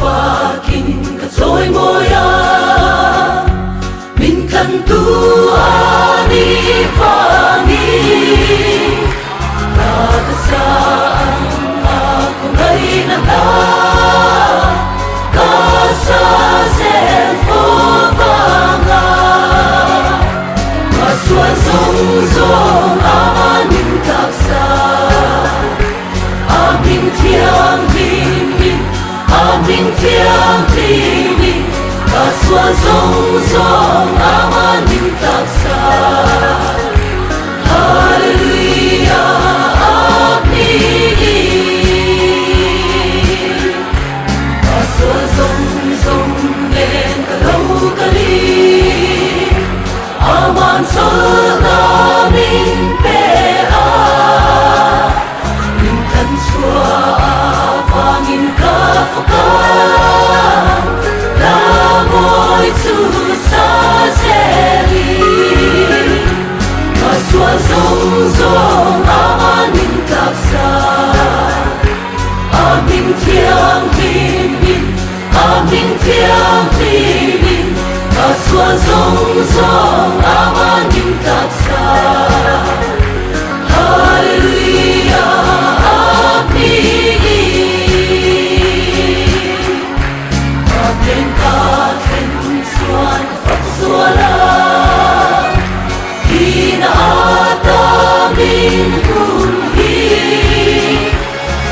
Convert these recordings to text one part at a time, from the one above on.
Faking katsoy moya min kantuani fangi kakasaan ako ngay nanda kasazel po banga maswan zong amanin kaksa aming tiang Aming tiang tiwi kaswa zong amanin taksa Haleluya apigi kaswa zong len kalau kali aman sol namin pea mintan sua pangin kafakan lamoy susaseli kaswa zong amanin taksa aming tiang timin kaswa zong amanin taksa Haleluya apigi Suan kapagsuala Hinaatamin humhi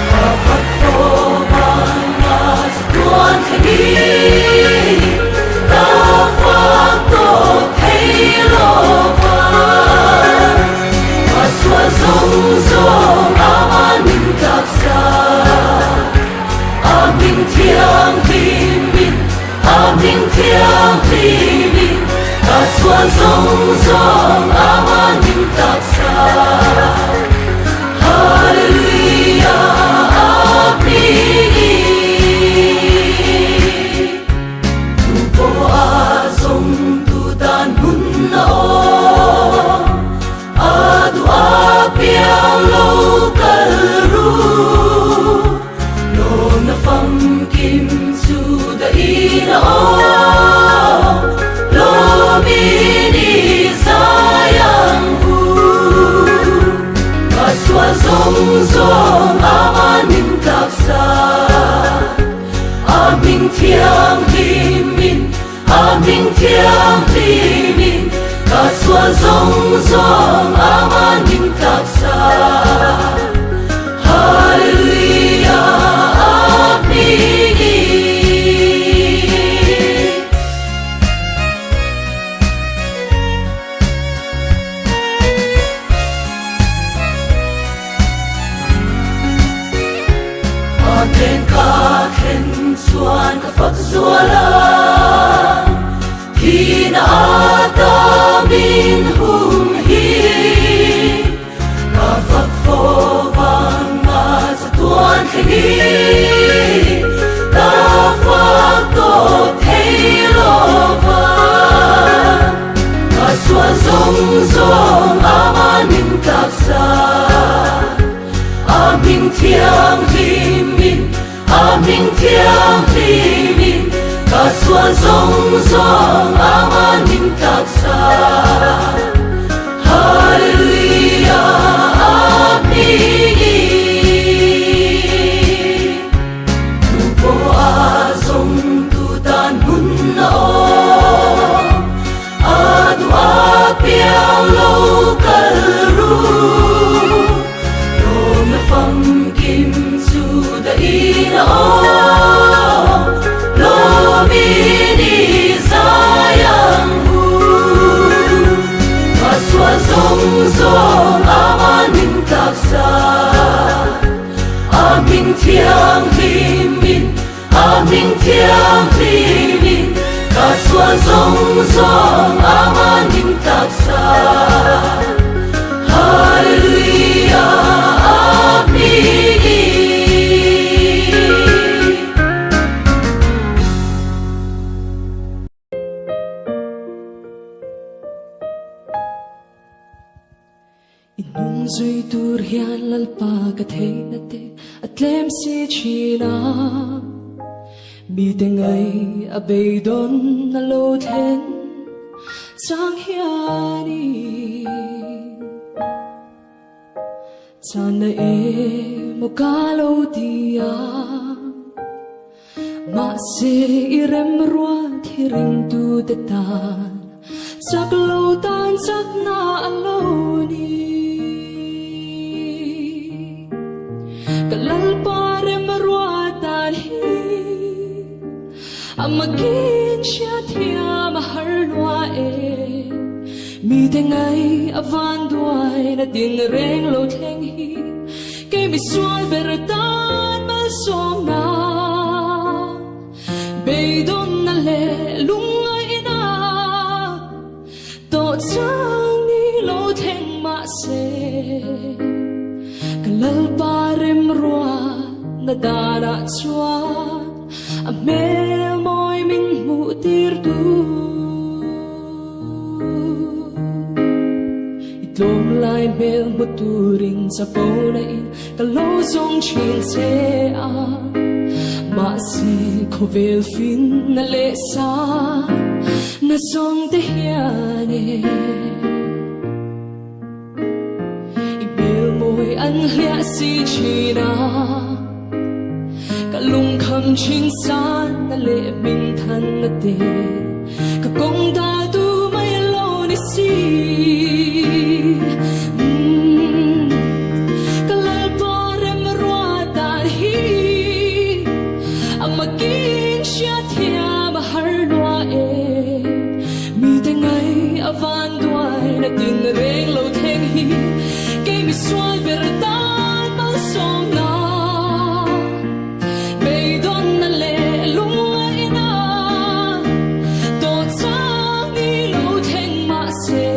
Kapagpoman nga sa tuwan kagi Kapagtok heilovan Maswa zong amanin taksa Aming tiang timin Aming tiang timin kaswa zong amanin taksa Haleluya apigi tupo azong tudan hunnao adu apiang lokal ru Nong nafangkim suda inao Lomini sayangku Kaswa zong amanin taksa Aming tiang timin Kaswa zong amanin taksa Haleluya apigi Aten kaken suan kapagsuala Hinaatamin humhi Kapagpoban nga sa tuwan kagi Kapagtok heilovan Kaswa zong amanin taksa Aming tiang timin Kaswa zong amanin taksa Haleluya apigi Tupo azong tudan hunnao Adu apiang lokal ru Nong nafangkim suda inao Lomini sayangku Kaswa zong amanin taksa Aming tiang timin Kaswa zong amanin taksa Haleluya apigi zui tur hian lalpa ka thei na te atlem si china mi te ngai a beidon na lo then chang hiani chana e mo kalo dia ma se irem rua thiring tu te tan sak lo tan sak na aloni kalal pare marwa tan hi amagin siya thia mahar lua e mi te ngai avan duai na din reng lo theng hi ke mi sual bertan mal som na beidon na le lungai ina to chang ni lo theng ma se kalal parem rua na dara chua a mel moi min mu tir du itlom lai mel mu turing sa pona in kalo song chin se a ma si kovel fin na le sa na song te hiane môi anh hlia si china cả lung kham chin san na lệ bình thân na te cả công ta tu mai lo ni si cả la pare marwa ta hi ang magin siya thia mahar lua e mi te ngai avan duai na tin reng lo theng hi mi sual bertan mal som na beidon na le lungai ina to chang ni lo theng ma se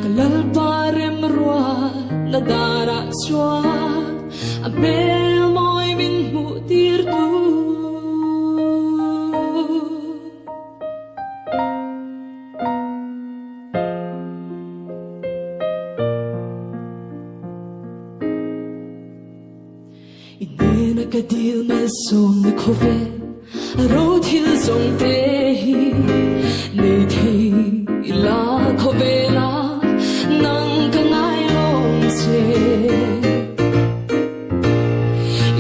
kalal parem rua na dara chua a mel moi min mu tir tu Ine kadil mel som na khove ro thil song te hi nei thei ila khove la nang ka ngai long se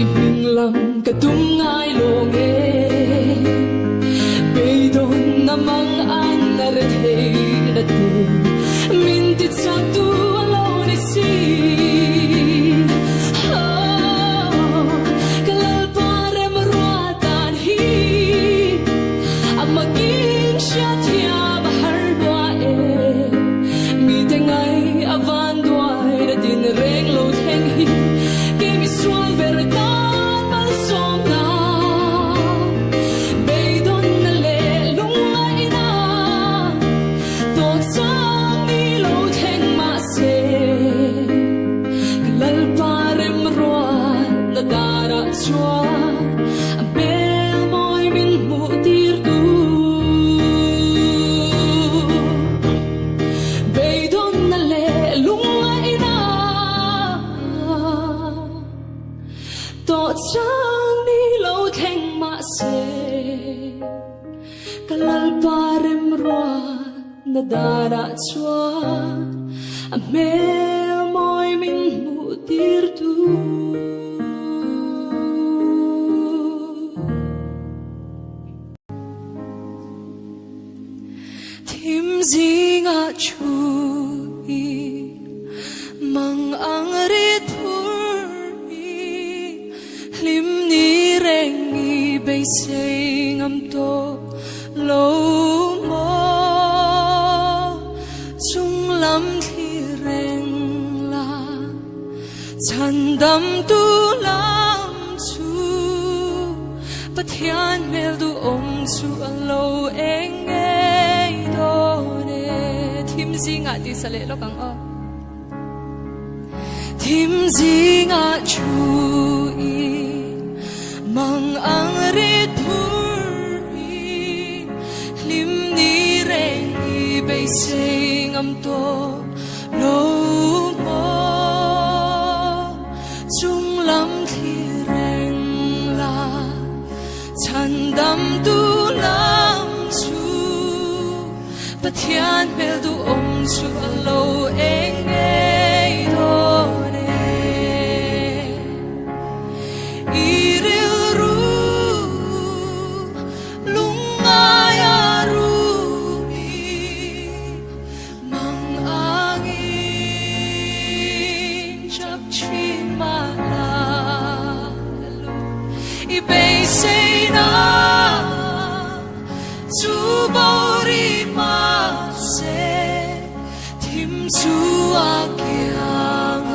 ibing lam ka tum ngai long e beidon namang an na re thei na te min ti cha tu alone si Dara chua a mel moi min mu tir tu thim zinga chui mang ang rit puri lim ni reng ni bei sei ngam to lo chan dam tu lam chu pathian mel du ong chu alo eng ei do ne thim zinga ti sale lo kang o thim zinga chu i mang ang rit puri lim ni reng i bei sing am to lo đam tu lam chu bất thiên mel tu chu lâu anh ấy đó nè iril ru lung ai ru mi mang angin chap chi ma la i bay say na chu bori ma se tim chu akyang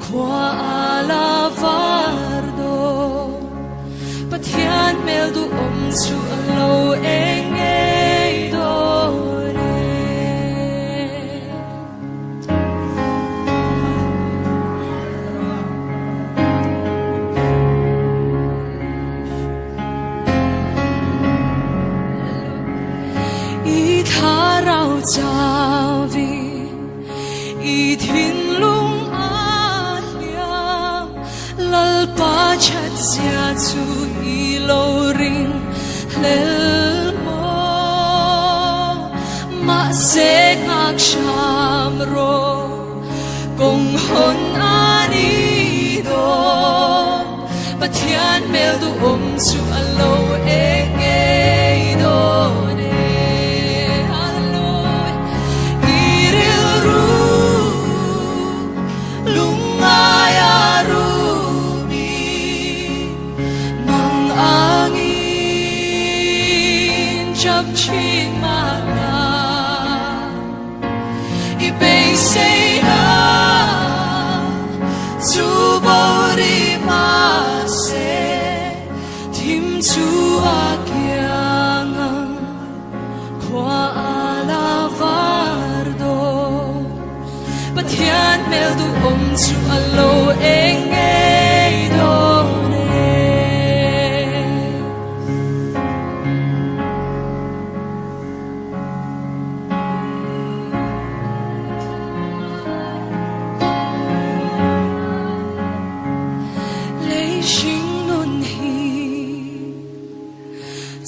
kwa ala vardo pathian mel du chu alo eng ei do i tha rao cha vi i thin lung a liam lal pa chat sia chu i lo ring lel mo ma se ngak sham ro kong hon ani do pathian mel du chu alo eng ei do chap chi ma la i bay say na chu bori ma se tim chu akyang kwa ala vardo pathian mel du chu alo eng ei do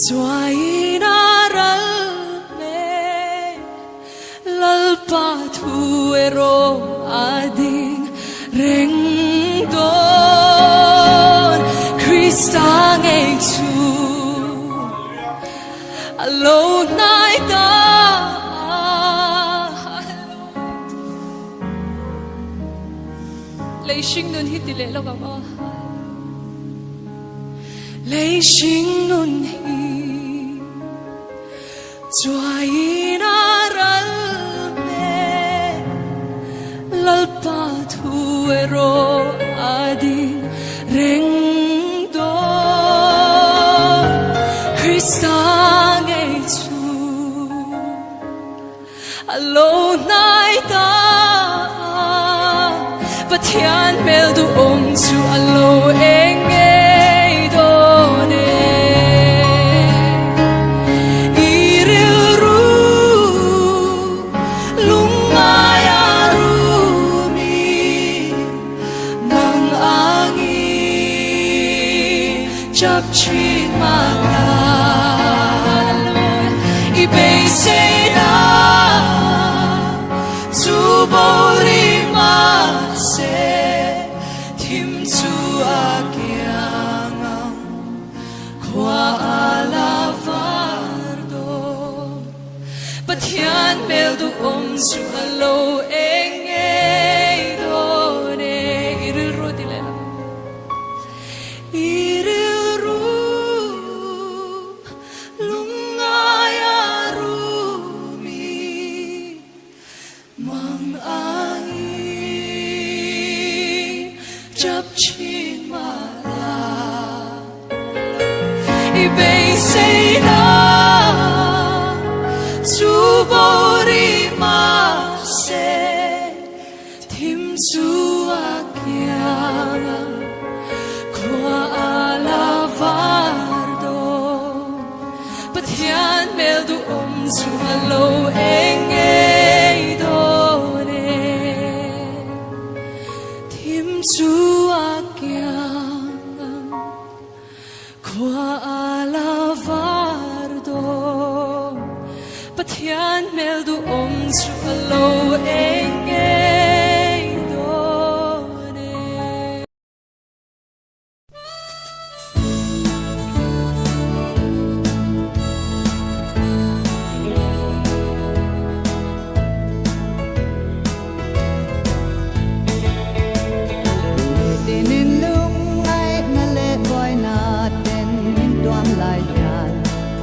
Zwai na ral me lal pa thu ero ading reng don Krista ngay chu alo nai ta lấy sinh nun hít tỷ lệ lo bằng o lấy sinh nun hít Zwai na ral me lal pa thu ero ading reng do Krista ngay chu alo nai ta pathian mel du chu alo eng ei do chap chi ma la i bay say na chu bori ma se tim chu akyang kwa ala vardo pathian mel du chu alo eng ei do ne iril ro dile chap chi ma la i bay say na chu bori ma se tim chu akyang kwa ala vardo pathian mel du chu alo eng ei do chu akyang kwa su alo engay done. Tinin lung ay nale boy natin mintuam lai yan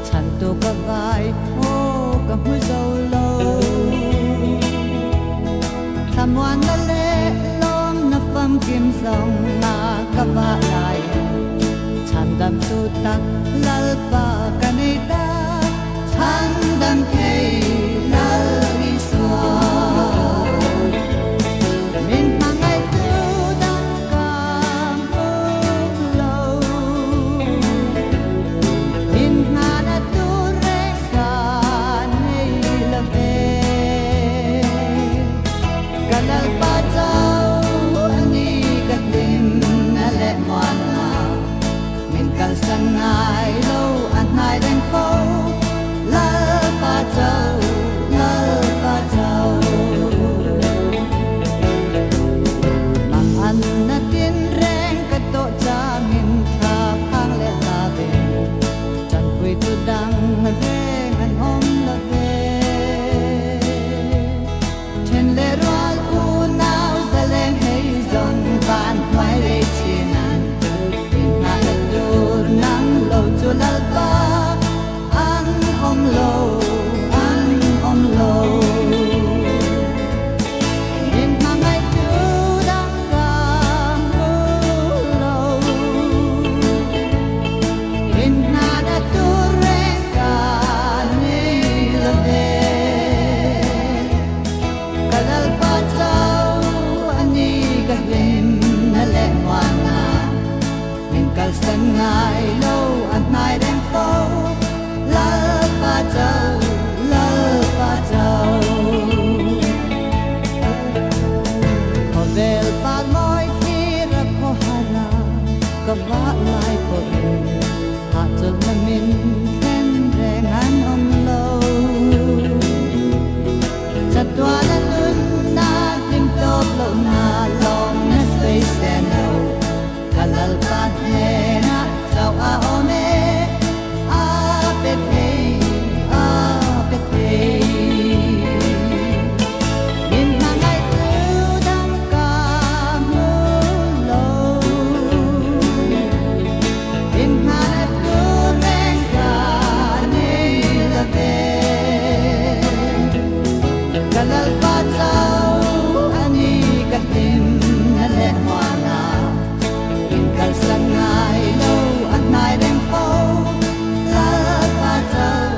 chan tu ka vai ho ka mu zau lo Someone nale long na fam kim song na ka va lai chan dam tu tak lal pa kanita chan dam thei lal i swa Sangai lo at nai den fo la pa chau mang an na tin reng ka to cha min tha phang le la ve chan pui tu dang reng an om la ve ten le roal u nau zaleng hei zon van mai le chinan nang lo chu lal pa an om lo in ma mai tu dang kam lo in na da tu re ka ni lo de kalal pa chau ani ka lim na le wana kal san ngai lo at nai den fo la pa chau ho vel pa moi khi ra ko hana ka va lai ko ha chul na min ken reng an om lo chatwa na tun na tim top lo na long na sei sen lo kalal pa na sao a ome a pe min na ngai tu dang ka mu lo in na tu men ka nei la ve kalal pa sao ani ka tim na le wana kal san ngai lo at nai den fo la pa chau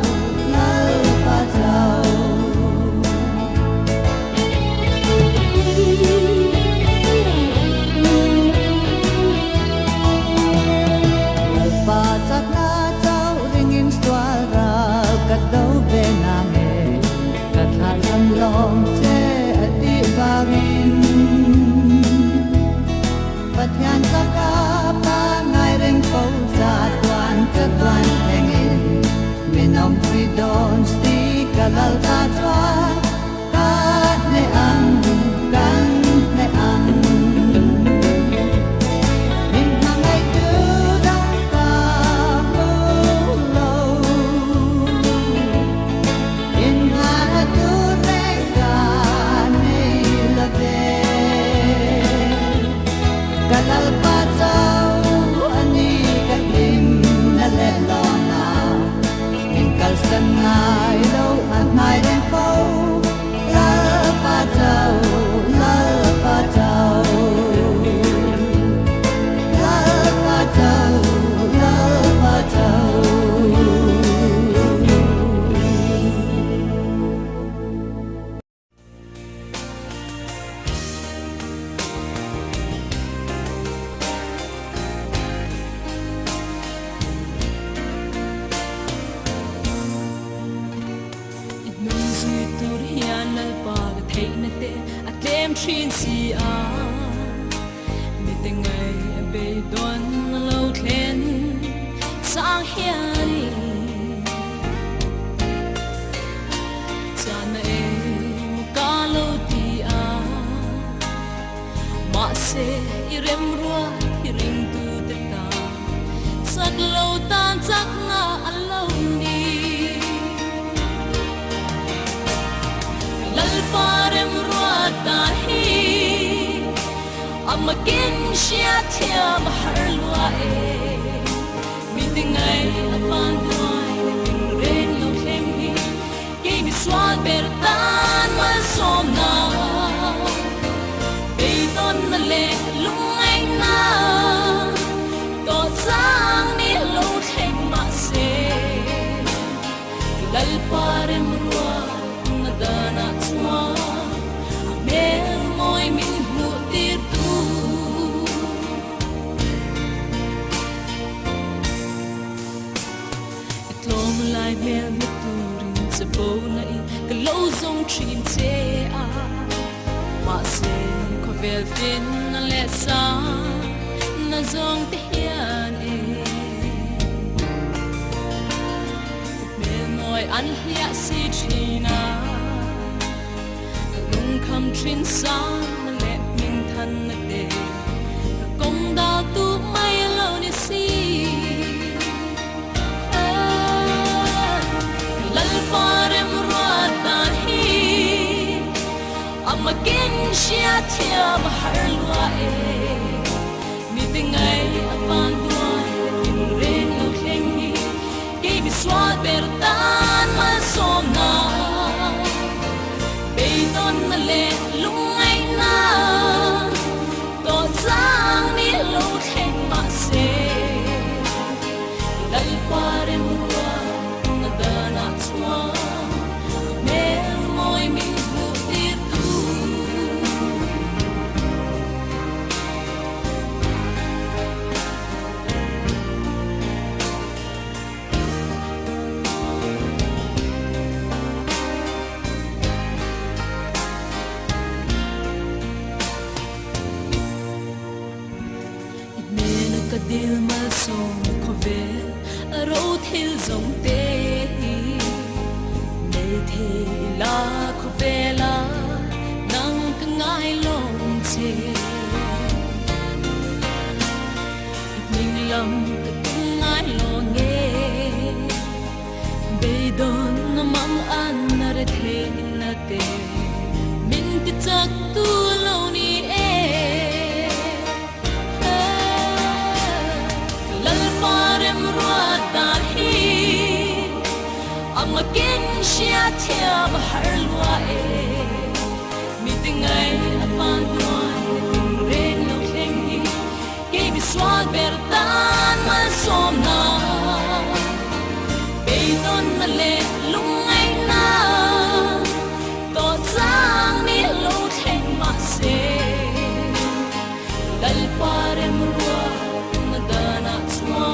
lal pa chak na chau ring in swal ra ka do ve na me ka tha lam long che ati bagin pathian saka pa ngai reng fo cha tuan heng in minom pui don sti kalal ta chuan ka ne ang min ma ngai tu dang ka mu lo in ha tu re ka nei la ve kalal pa chau ani ka lim na le lo na in kal san ngai lo at nai den fo la pa chau la pa chau la pa chau la pa chau trin si a mi te ngai be don lo thlen sang hiani cha na e mà kiến chia theo mà har loa mi tình ai van đuôi tình ren lo khem hi cái mi xóa bertan mà som na bây ton na lệ lung anh na to sang ni lo khem mà se dal parem rua na dana chua mel moi min mu tir tu itlom lai mel mi turin se bo na I ka lo zong trin te a ma se ko vel fin na le sa na zong te hian an hlia si china lung kham trin sang le min than na te kong da tu mai lo ni si lal parem ruatan hi amakin sia thia ma har lua mi tingai apan duai in ren lo khem hi ke mi swat bertan ma som na be ton na le lung ai na to sang ni lo khen ma se dal parem rua na dana chua me moi min hu tir tu dil ma som ko ve ro thil zong te me the la ko ve la nang ka ngai long che ning lam ka ngai lo nge be don na mang an na re the na te min ki chak tu lo ni amakin sia thia ma har lua mi tingai apan duai ting ren lo khem hi ke bi swat bertan ma som na be ton na le lung ai na to sang ni lo khem ma se dal parem rua na dana chua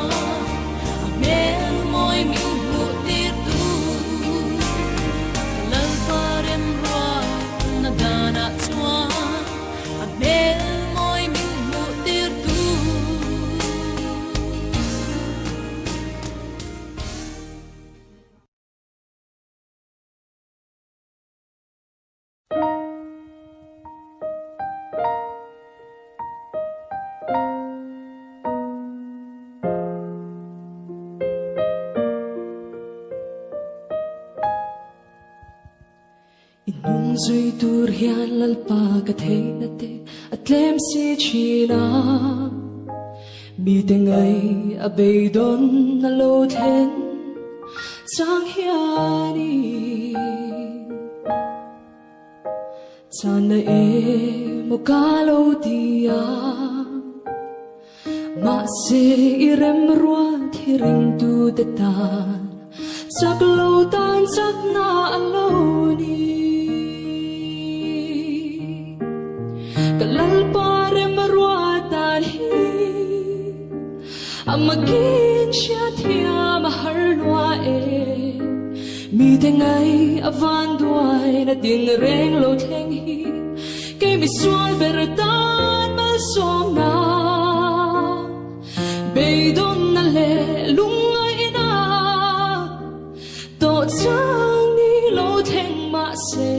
mel moi min Inung zui tur hian lalpa ka thei na te atlem si china mi te ngai a beidon na lo then sang hiani chana e mo ka lo dia ma se irem rua thiring tu te tan sak lo tan sak na aloni kalal parem ruatan hi amakin siya thia mahar lua mi te ngai avan duai na ting reng lo theng hi ke mi sual bertan ma som na beidon na le lungai na to chang ni lo theng ma se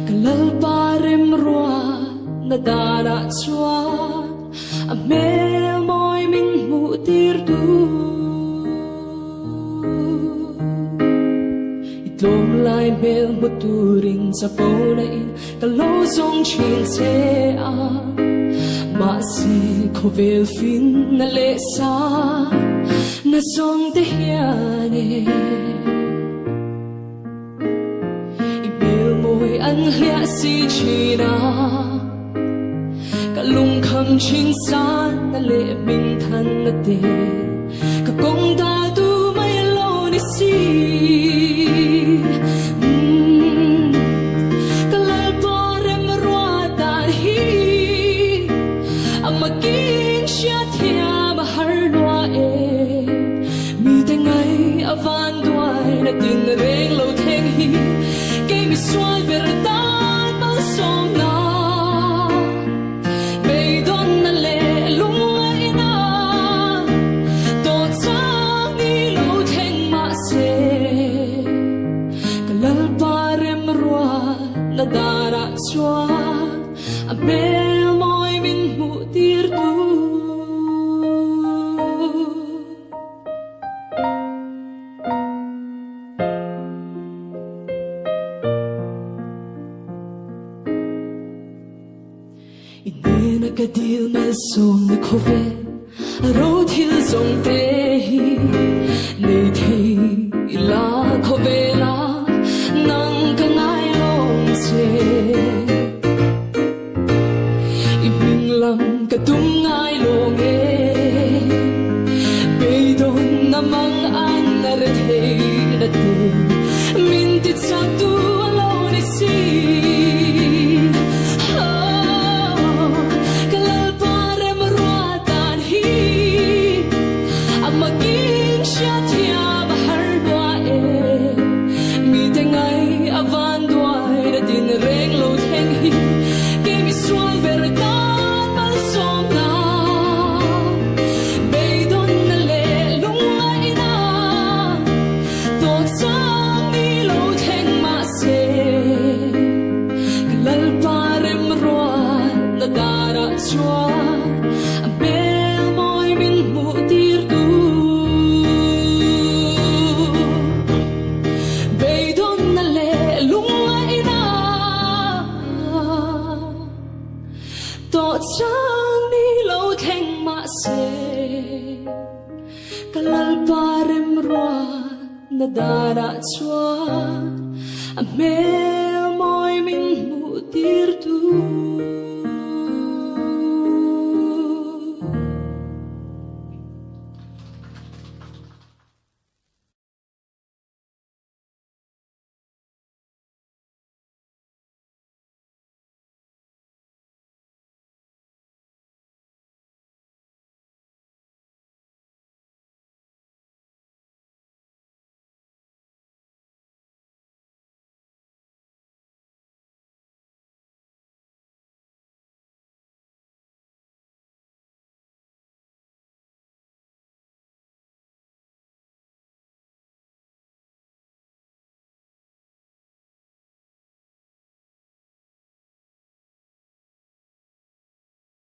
kalal parem rua na dara chua a mel moi min mu tir du Dom lai mel muturin sa paunain kalosong chinse a masi kovel fin na lesa na song te hiane ibel mo'y an hlia si china kalung kham ching san na le min than na te ka kong da tu mai lo ni si kalal parem ruata hi ang maging siya tiya mahar noa mi tengay avan duay na tinreng lo teng hi kay mi sual verdad mal song na Nadara chua a bel moi min mu tir tu ine na kadil mal song na khove ro thil song te hi nei thei ila khove la nang kangai ibing lam katung ngai long beidon namang an narethe nate min tit sa tu alone si kalal pare marwatan hi amaging siya tiya bahar doa mi tengay avan din reng lo theng hi ke mi sual verdad mal song na beidon na le lunga ina to sang ni lo theng ma se kalal parem roa na dara chua bel moi min mu tir tu beidon na le lunga chang ni lo theng ma se kalal parem roa na dara chua a mel moi min mu tir tu